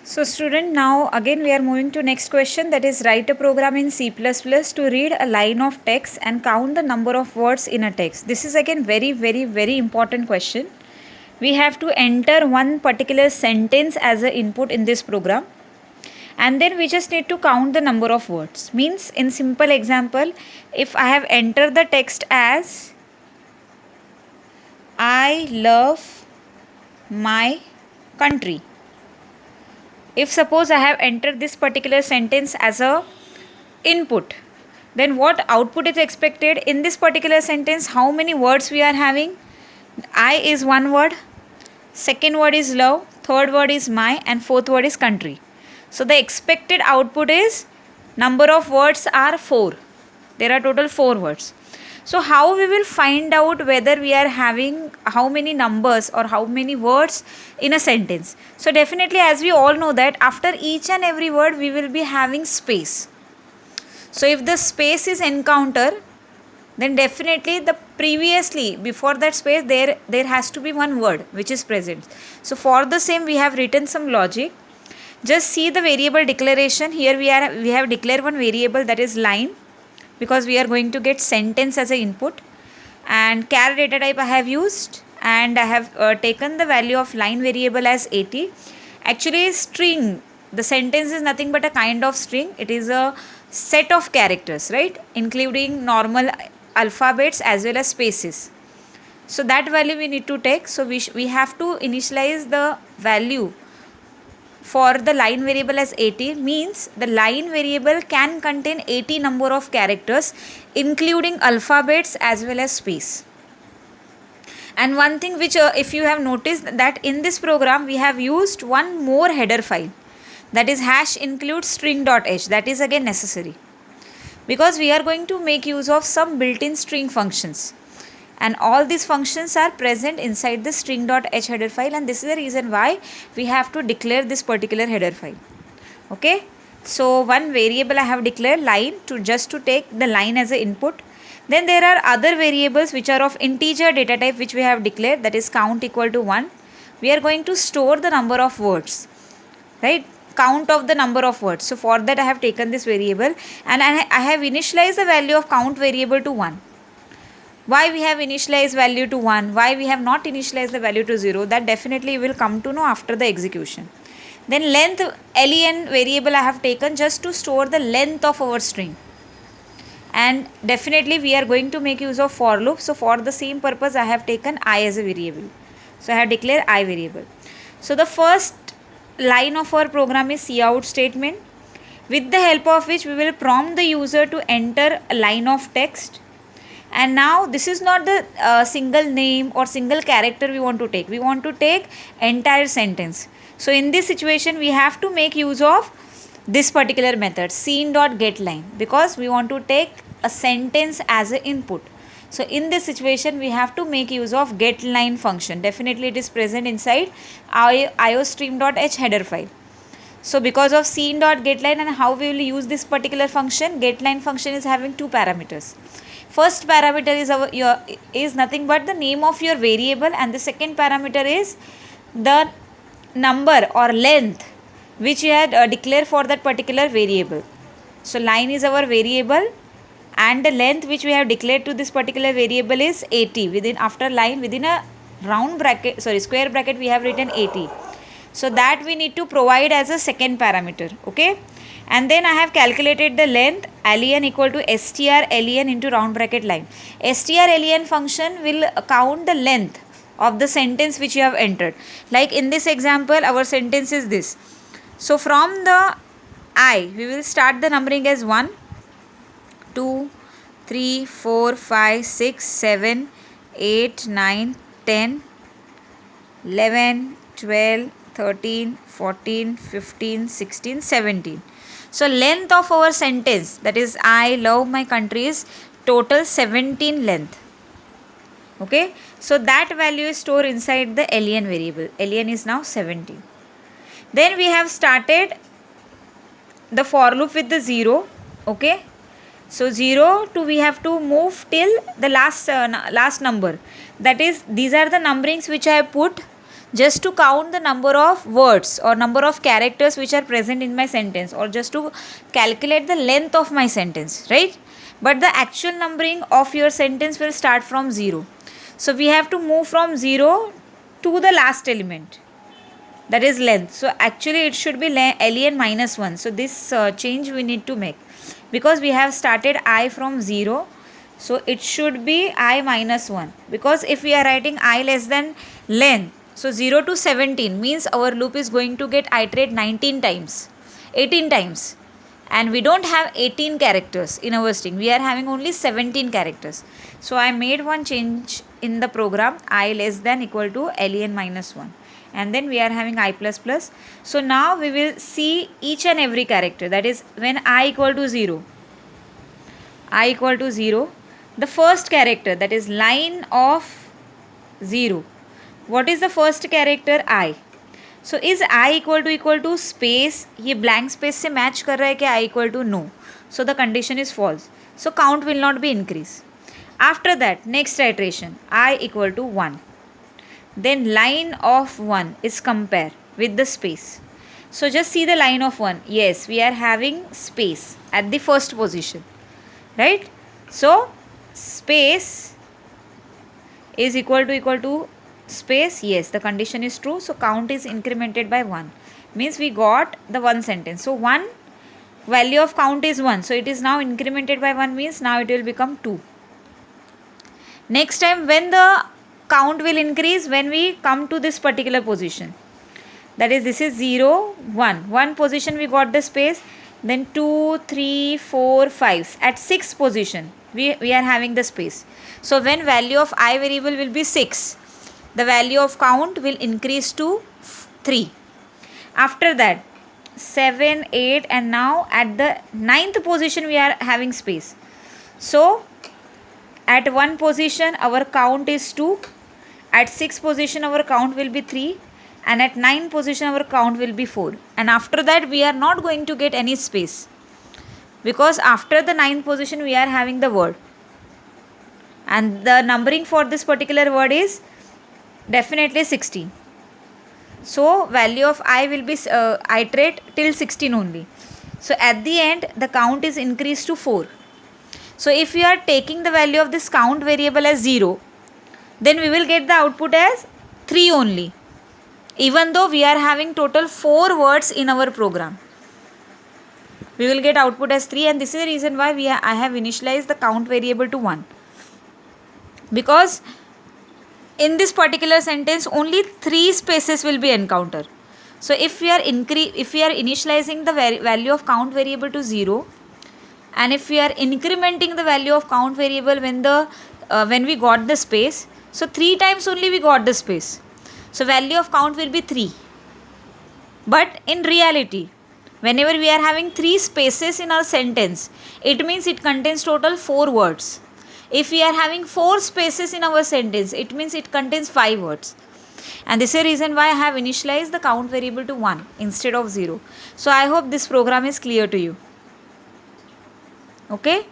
So student, now again we are moving to next question, that is write a program in C++ to read a line of text and count the number of words in a text. This is again very important question. We have to enter one particular sentence as an input in this program, and then we just need to count the number of words. Means in simple example, if I have entered the text as I love my country, if suppose I have entered this particular sentence as a input, then what output is expected in this particular sentence? How many words we are having? I is one word, second word is love, third word is my, and fourth word is country. So the expected output is number of words are 4. There are total 4 words. So how we will find out whether we are having how many numbers or how many words in a sentence? So definitely, as we all know that after each and every word we will be having space. So if the space is encounter, then definitely the previously before that space there has to be one word which is present. So for the same we have written some logic. Just see the variable declaration. Here we have declared one variable, that is line, because we are going to get sentence as an input, and char data type I have used, and I have taken the value of line variable as 80. Actually string, the sentence is nothing but a kind of string. It is a set of characters, right, including normal alphabets as well as spaces. So that value we need to take. So we have to initialize the value for the line variable as 80, means the line variable can contain 80 number of characters including alphabets as well as space. And one thing which if you have noticed that in this program we have used one more header file, that is hash include string.h. That is again necessary because we are going to make use of some built-in string functions, and all these functions are present inside the string.h header file, and this is the reason why we have to declare this particular header file. Okay, so one variable I have declared line to just to take the line as an input. Then there are other variables which are of integer data type which we have declared, that is count equal to 1. We are going to store the number of words, right, count of the number of words. So for that I have taken this variable, and I have initialized the value of count variable to 1. Why we have initialized value to 1? Why we have not initialized the value to 0? That definitely we will come to know after the execution. Then length len variable I have taken just to store the length of our string. And definitely we are going to make use of for loop. So for the same purpose I have taken I as a variable. So I have declared I variable. So the first line of our program is cout statement, with the help of which we will prompt the user to enter a line of text. And now this is not the single name or single character we want to take. We want to take entire sentence. So in this situation we have to make use of this particular method scene.getLine, because we want to take a sentence as an input. So in this situation we have to make use of getLine function. Definitely it is present inside iostream.h header file. So because of scene.getLine and how we will use this particular function, getLine function is having 2 parameters. First parameter is nothing but the name of your variable, and the second parameter is the number or length which you had declared for that particular variable. So line is our variable, and the length which we have declared to this particular variable is 80. Within after line within a round bracket, square bracket, we have written 80. So that we need to provide as a second parameter. Okay, and then I have calculated the length len equal to strlen into round bracket line. Strlen function will count the length of the sentence which you have entered. Like in this example our sentence is this. So from the I we will start the numbering as 1, 2, 3, 4, 5, 6, 7, 8, 9, 10, 11, 12, 13, 14, 15, 16, 17. So length of our sentence, that is I love my country, is total 17 length. Okay, so that value is stored inside the len variable. Len is now 17. Then we have started the for loop with the 0. Okay, so 0 to we have to move till the last number, that is these are the numberings which I have put. just to count the number of words or number of characters which are present in my sentence, or just to calculate the length of my sentence, right? But the actual numbering of your sentence will start from 0. So we have to move from 0 to the last element, that is length. So actually it should be len minus 1. So this change we need to make, because we have started I from 0. So it should be I minus 1, because if we are writing I less than len, so 0 to 17 means our loop is going to get iterate 19 times, 18 times, and we don't have 18 characters in our string, we are having only 17 characters. So I made one change in the program, I less than equal to len minus 1, and then we are having I plus plus. So now we will see each and every character, that is when I equal to 0, I equal to 0, the first character, that is line of 0. What is the first character? I. So is I equal to space, ये blank space से match कर रहा है क्या? I equal to no. So the condition is false. So count will not be increased. After that, next iteration, I equal to 1. Then line of 1 is compare with the space. So just see the line of 1. Yes, we are having space at the first position, right? So space is equal to space. Yes, the condition is true. So count is incremented by 1. Means we got the one sentence. So 1 value of count is 1. So it is now incremented by 1, means now it will become 2. Next time when the count will increase, when we come to this particular position. That is, this is 0, 1. One position we got the space. Then 2, 3, 4, 5. At 6th position, we are having the space. So when value of I variable will be 6, the value of count will increase to 3. After that, 7, 8, and now at the 9th position we are having space. So at 1 position our count is 2, at 6th position our count will be 3, and at 9th position our count will be 4. And after that we are not going to get any space, because after the 9th position we are having the word, and the numbering for this particular word is definitely 16. So value of I will be iterate till 16 only. So at the end the count is increased to 4. So if we are taking the value of this count variable as 0, then we will get the output as 3 only, even though we are having total 4 words in our program. We will get output as 3, and this is the reason why I have initialized the count variable to 1, because in this particular sentence only 3 spaces will be encountered. So if we are initializing the value of count variable to 0, and if we are incrementing the value of count variable when we got the space, so 3 times only we got the space. So value of count will be 3. But in reality, whenever we are having 3 spaces in our sentence, it means it contains total 4 words. If we are having 4 spaces in our sentence, it means it contains 5 words. And this is the reason why I have initialized the count variable to 1 instead of 0. So I hope this program is clear to you. Okay.